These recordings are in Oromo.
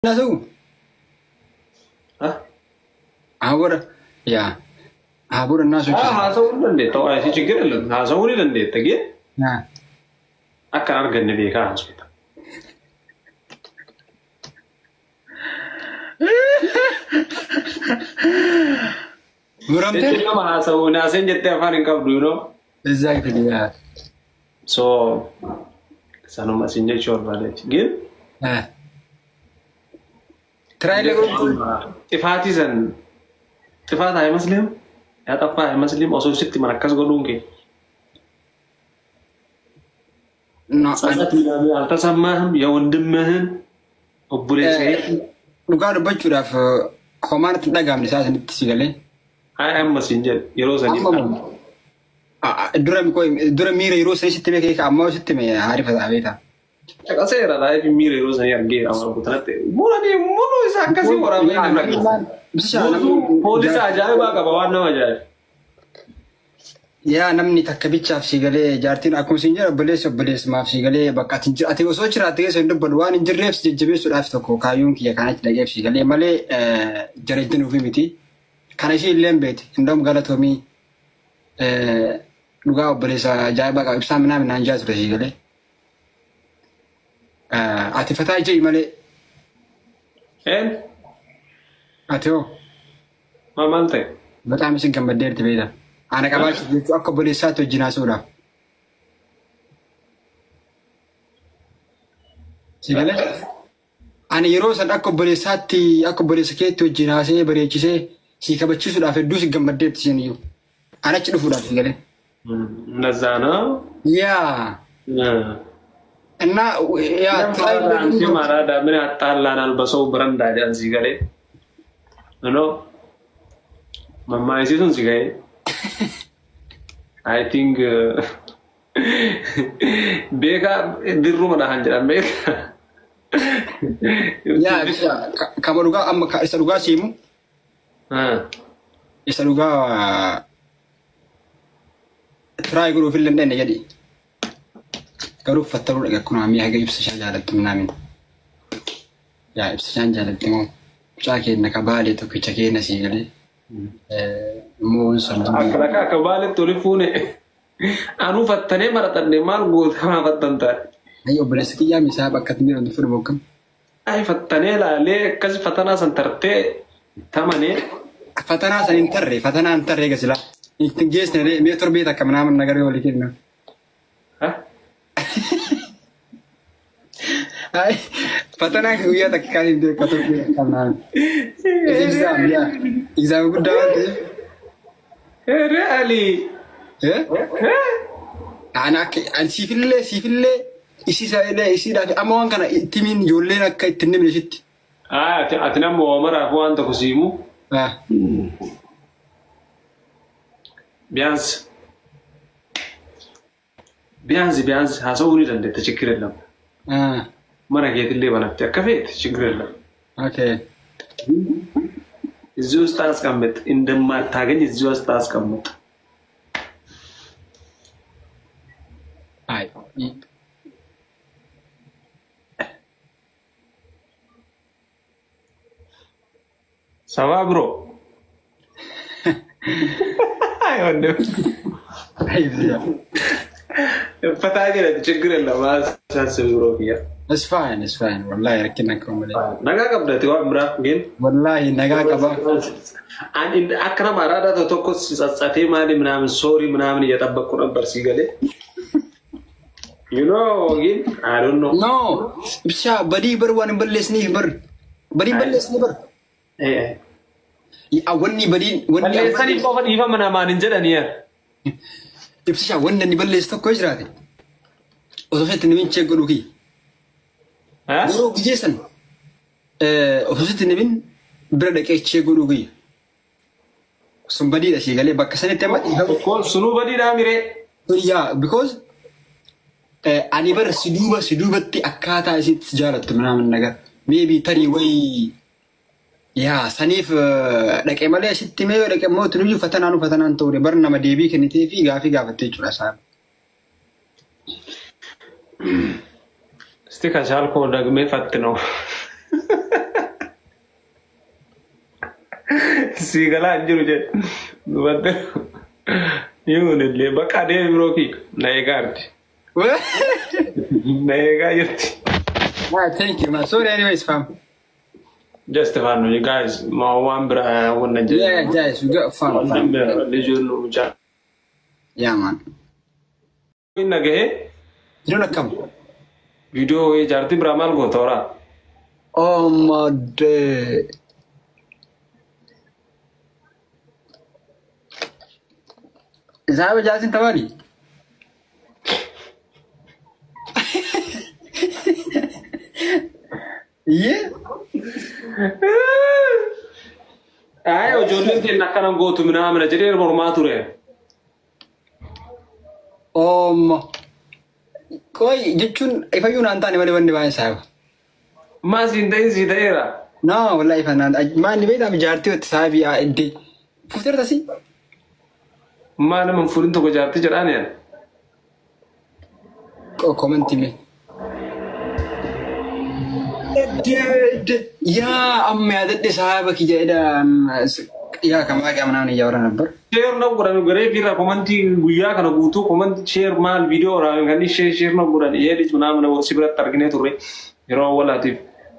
Nasu. Ahora, ya. Ahora nasu. Hasawu dande to ay si chigir la hasawu ni dande tagi Na. akka argan ne be ka hospital Muramte? Ito ma hasawu na sen jette afarin kabdu no. Exactly, yeah. So sanu masinje chor bale chigir Try to go. Tifati zan tifata ay muslim ya tafa ay muslim oso sitti marakas godunge No, alta sama ya wandimehen obure sai lugar baccu da fa komar ta daga mi sa ni sigale. ay am masinje yero zani dura mira yero sai sitte me ka amma sitte me harifa da beta. Kasera la fi mire yero zani arge amma butanate mono isa kasi wara police ajaye ba ka bawan na ajaye ya namni takkabichaaf sigale jaartiin akkuma sinjara balees maaf sigale bakka ati osoo jiraate sen dubbadu waan injirreef jajjabeessuudhaaf tokko kaayuun kiyya kanatti dhageef sigale malee jareetin ofii miti kana ishee illee beeti indoom galatoomii dhugaa obboleessa ajaa'ibaa qaba ibsaa minaa minaan jaa ture sigale ati fataa ijee malee ati hoo malte በጣም ሲገመደር ትቤታ አነ ቀባሽ አኮ በለሳቶ ጂናሱራ ሲገለ አነ የሮሰን አኮ በለሰኬቶ ጂናሴ በሬቺሴ ሲከበችሱ ዳፈ ዱስ ገመደር ትሲኒዩ አነጭ ድፉዳ ሲገለ ነዛ ነው ያ እና ያ ትራይል ማራዳ ምን አጣላናል በሰው ብረንዳ ጃን ሲገለ ነው Mama isi sun sih kayak, I think beka di rumah dah hanjaran beka. Ya, kamu juga am isa juga simu? Isa juga try guru film deh jadi. Guru fattaru lagi aku nami agak ibsa jalan tu namin. Ya ibsa jalan tu mau cakap nak kabali tu kecakap nasi kali. Akak kebalik tulifune, anu fatane maratane mal gut kama fatanta. Ayo boleh sekian misal bakat ni untuk film Ay fatane la le kas fatana santarte tamane. Fatana santerre gasila. Intingges nere meter beta kamera man negara boleh kena. Hah? Ay fatana kuya tak kali dia kata kamera. Exam ya. Exam good down. Really? Yeah? Anak sifille isi saya isi dah among kana timin jolle nak kai tinne milishit. Atina mo mara huan to kusimu. Bianzi hasawuni dande ta chikirellam. Mara getille banatti akafet chikirellam. Okay. እዚሁ ውስጥ አስቀምጥ እንደማታገኝ እዚሁ ውስጥ አስቀምጥ አይ ሰባብሮ አይ ወንድም አይ ዚያ ፈታጀለ ችግር የለም አሳስብ ብሮ ያ It's fine. Wallahi rakina komale. Naga kabdati wa mra gen. Wallahi naga kaba. And in akram arada to tokko satsate mali ምናምን ሶሪ ምናምን እየጠበቁ ነበር ሲገለ. You know again I don't know. No. Bisha badi bar wan ballesni bar. Badi ballesni bar. Awani badi wani ballesni qofan ifa mana maanin jedaniya. Bisha wani balles to ko jirate. Osofet ni min chegolu ki. Guru gijesan ofisitti nibin bira dhaqeechee godhuu guyya sun badiidha si galee bakka sanitti amma sunuu badiidha mire yaa because ani bar si duubatti akkaataa isitti jaalattu minaamin nagar maybe tarii wayii yaa saniif dhaqee malee asitti mee yoo dhaqee immoo tunuyyuu fatanaan ta'uure bar nama deebii kennitee fi gaafii gaafattee jechuudha isaa. Stika jalko dagme fatno. Sigala anjiru je. Dubatte. Yun illee bakka adeemi birooki na eegaarti. Na eegaa jirti. Thank you, man. Sorry, anyways, fam. Just fun, you guys. Ma one bra one je. Yeah, guys, we got fun. Yeah, man. Inna gahe. You don't come. Video ye jarti Brahmal go tora. Oh my day. Is that what Jason Tawari? Yeah. Ayo jolle ke nakana go tu mina amna jere mormature. Koi jechuun ifa yuun antaani malee wanni baay'ee saaba. Mas indai sidaera. No, wallahi fanaan maanni beektaa mijaartii watti saabii iddi. Fuuteera tasii. Mana man furin to jarti jedhani yan. Commenti me. Ya amma yaadadhe saaba ki jedha yaa kamaa gamanaan iyyaa warra nabbar. Share na gudan gare fira commenti guyyaa kana guutuu commenti share mal video ra ngani share na gudan edit namna sibrat targine turre yeroo walatif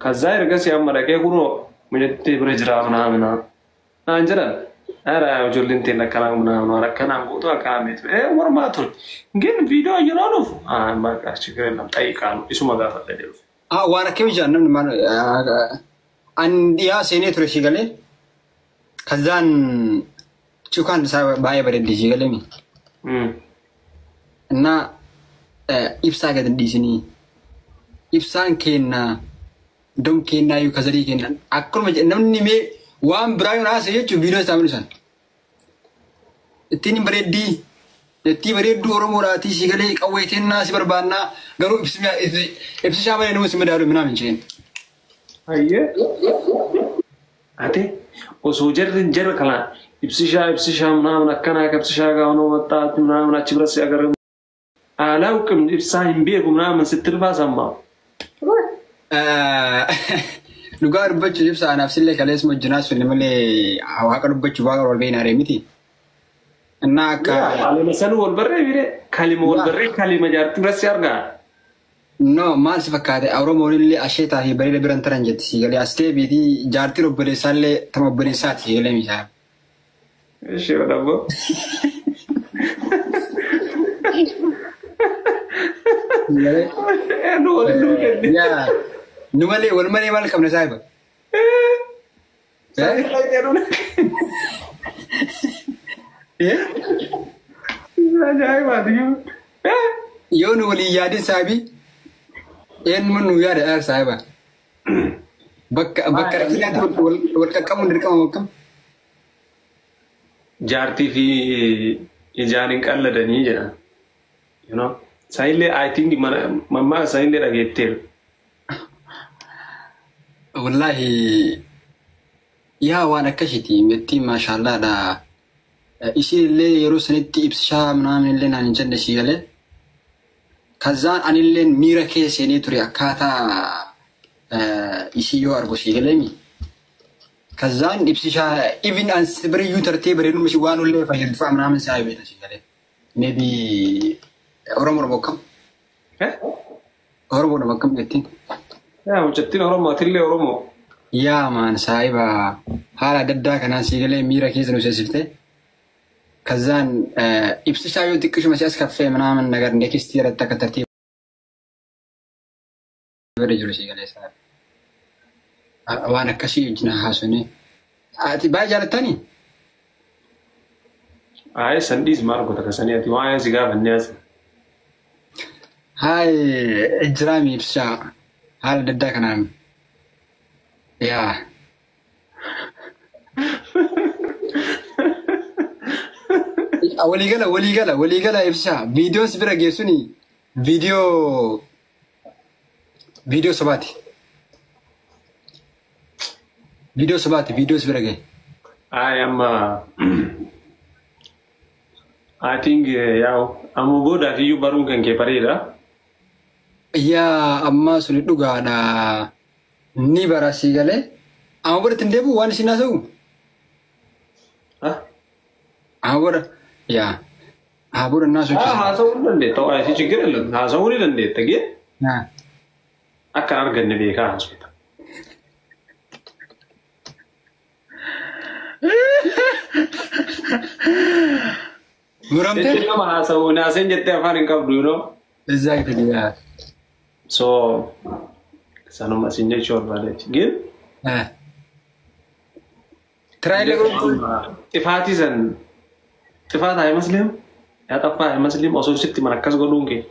kaza erga si amma dake kuno minette brejra namna anjara ara jollinte na kana namna kana guutuu akamet warmatul ngin video yiranof ma chigre lam taiqan isuma gafadde delu waan akkami jannam man an yaa seenee ture shigale kazan cukan sa baay'ee bareeddi shigalemi na ibsaa gad dhiisanii ibsaan kenna dom kenna yu kazarii kenna akkuma namni mee waan biraa yoo haasa'e jechuun viidiyoo isaa mul'isan ittiin bareeddi itti bareeddu oromoodhaati shigalee qawweetennaa si barbaannaa garuu ibsishaa malee nama si madaalu minaa hin jeen ayye ate osoo jarri kana ibsishaa namna akkana ibsishaa gaano mattaatu namna achi birasi agarre alaukum ibsaa hin beeku namna sittirfaa sammaa dhugaa dubbachuu ibsaa anaaf sillee kalees mojjinaas filli malee waaqa dubbachuu waaqa wal beeynaaree miti innaa akka alemasan wal barree bire kalima jaartii birasi argaa no maal si fakkaate oromoon illee asheetaa fi bareeda biran taran jetti siigalee as deebiitii jaartiin obboleessaallee tama obboleessaati siigalee misaa. Sure, Dabo. Yeah. Numali, wal mali mal kam na saiba. Yeah. Yo nu wali yadin sabi. En mun nu yada ar saiba. Bakka rakinat wal kakamun dirkam kam. Jarti fi ijaanin qalladanii jedha. You know, saile I think mamma saile dhageetteer. Wallahi yaa waan akkasiti metti mashallah da isillee yeroo sanitti ibsishaa namni illee naan jenne shigale. Kazaan anillee miira keessanii ture akkaataa isii yoo argu shigalemi. Kazan ibsisha even an sibri yutarti berenu mishi wanu le fa yirfa amna sai beta shigale maybe oromo bokam oromo bokam yetin ya muchattin oromo atille oromo ya man saiba hala dadda kana shigale mira kizanu sesifte kazan ibsisha yu tikishu mashi askafe manaman nagar next year takatati berejuru shigale sa وانا كشي جنا حاسوني اتي باي جالتاني اي سنديز ماركو تكسني اتي واي زيغا الناس هاي اجرامي بسا هل ددا كنام يا ولي قال افشا فيديو سبرا جيسوني فيديو سباتي فيديو سبرا جي I am I think I'm good at you barung kan ke parira ya amma suni duga na ni barasi gale amma ber tindebu wan sinasu Ahora, ya. Ahora nasu Ah, haasawuu dandeetta. Waa si ችግር የለም. Haasawuu ni dandeetta. Gee akka arganne beekaa haasawuta. Muramte? Nama haasawuu naaseen jettee afaan hin qabdu, you know? Exactly, yeah. So, sanuma sin jechuu barbaade. Gee Try the group. Xifaati san xifaat haa muslim yaa xaffaa haa muslim osoo sitti man akkas godhuun kee.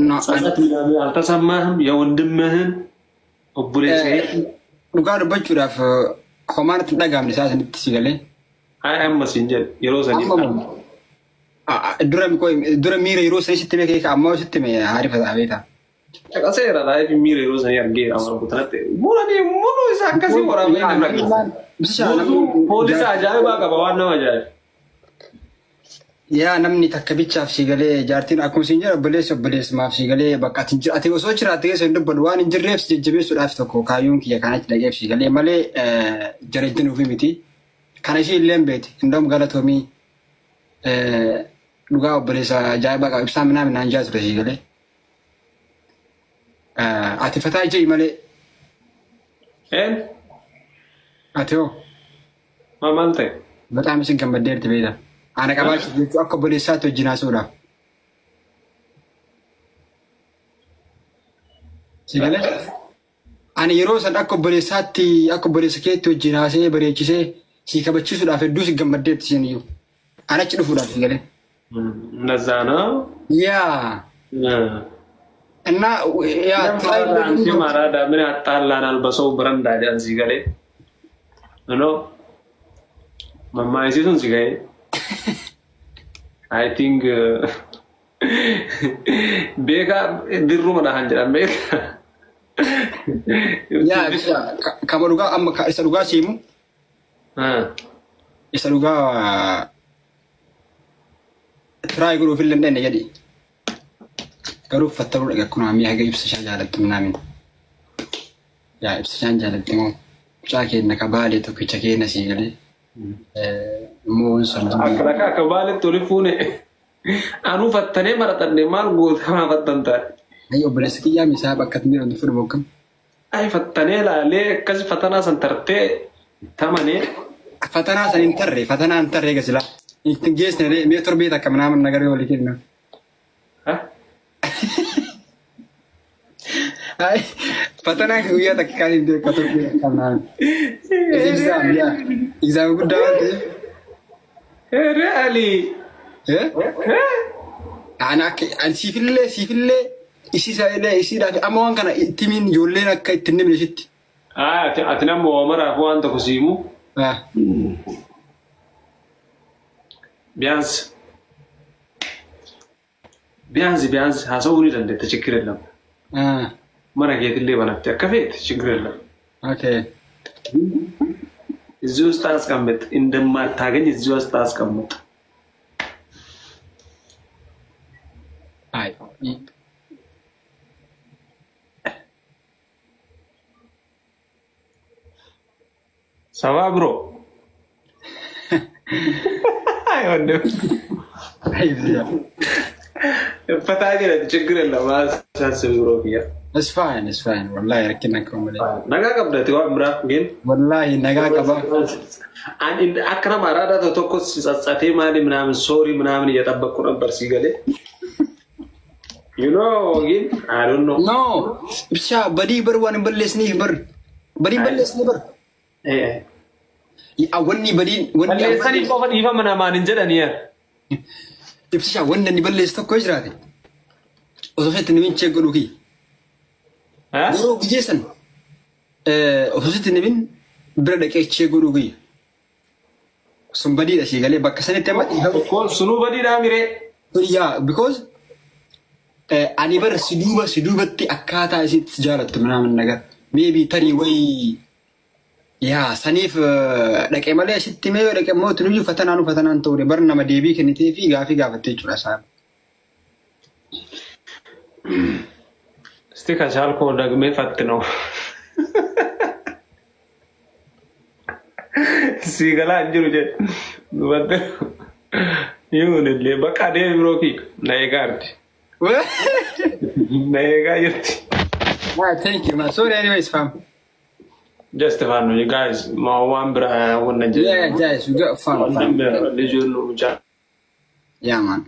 No. Altasammaahim yaa wandimmaahim obboleessee. Dhugaa dubbachuudhaaf homaanatti dhagaamne isaa sanitti si galee. Haa amma sin jedhe yeroo sanii. Dura miira yeroo sanii sitti beekee ammoo sitti mee haarifataa beektaa. Caqaseera laayif miira yeroo sanii argee amma butanatti. Mulu isa akkasii waraabee namni. Poolisa ajaa'ibaa qaba waan nama ajaa'iba. Yaa namni takka bichaaf si galee jaartiin akkuma siin jedhu obboleessumaaf si galee bakka ati osoo jiraate keessa hin dubbadu waan hin jirreef jajjabeessuudhaaf tokko kaayyoon kiyya kanatti dhageef si galee malee jarajjan ofii miti. Kana ishee illee hin beekti. Indoom galatoomii dhugaa obboleessa ajaa'ibaa qaba ibsaa minaa minaan jaa ture si galee. Ati fataa ijee malee. Ati hoo? Maal ta'e? Bataam isin gammaddeerti beektaa. Ana qabaachuuf jechuun akka obboleessaatti wajjin haasa'uudhaaf. Si galee? Ani yeroo san akka obboleessaatti akka obboleessa keetti wajjin haasa'ee bareechisee si kabachiisuudhaaf hedduu si gammaddeerti isin iyyuu. Ana achi dhufuudhaaf si galee. Nazaana? Yaa. እና ያ አንቺ ማራዳ ምን አጣላናል በሰው በረንዳ ዳን ሲገሌ ኖ ማማይሲቱን ሲገሌ አይ ቲንክ ቤጋ ድሩ መዳን ጀራም ቤጋ ያ ከመዱጋ አም ከሰዱጋ ሲሙ የሰዱጋ ትራይ ግሩ ፊልም እንደነ የዲ Garuu fattaru dhagaa kun amii haga ibsashaa jaalatti minaamin. Yaa ibsashaan jaalatti moo mucaa keenya ka baalee tokkicha keenya sii galee. Immoo sun. Akka baalee toli fuune anuu fattanee maratanne maal gootaa fattan taate. Ayyo obboleessa kiyyaa misaa bakka miira hundi fuudhu boggam. Ay fattanee laalee akkas fatanaa san tartee tamanee. Fatanaa san hin tarree gasila. Ittiin geessine mee torbeet akka minaamin nagaree walii kenna. Ay, fatana guyyaa takka kan hindi ka turbe kanaan. Exam guddaa waan ta'eef. Really? Ani siifillee isiidhaaf amma waan kana timiin ijoolleen akka ittiin nimne sitti. Ati nama maraaf waan tokko siimu. Biyaansi haasawuu ni dandeetta ችግር የለም. Mana keetillee banatti akka feete ችግር የለም. Okay. እዚህ ውስጥ አስቀምጥ እንደማታገኝ እዚህ ውስጥ አስቀምጥ. አይ ሰባ ብሮ አይወደም ፈታጀለ ችግር የለም አሳስብ ብሮ ቢያ It's fine. Wallahi rakkinna komale. Nagaa qabdati waa mira gin. Wallahi nagaa qaba. Ani akram arada tokko tsatsatee maali ምናምን sorry ምናምን እየጠበቅኩ ነበር ሲገለ. You know gin I don't know. No. ብቻ በዲ በር ዋን በለስኒ በር. በዲ በለስኒ በር. ወኒ በዲ ወኒ ሰኒ ቆፈን ይፈ ምናምን እንጀዳኒ ያ. ብቻ ወንደኒ በለስ tokko jiraate. Osoo fetti nimin cheeguluki. Guru gijesan osoo nibin bira dhaqee cheeguu dhugi sun badiidha si galee bakka sanitti amma sunu badiidha mire yeah because ani bar si duubatti akkaataa isitti jaalattu minaamin nagar maybe tarii wayi yaa saniif dhaqee malee asitti mee dhaqee moo tunuyyuu fatanaan ta'uudha bar nama deebii kennitee fi gaafii gaafattee jechuudha isaan. Stika chalko dagme fatno. Sigala anjiru je. Dubatte. Yunille bakka de broki na egarti. Na egayoti. Thank you, man. Sorry, anyways, fam. Just fun, you guys. Ma one bra, one. Yeah, guys, we got fun. Yeah, man.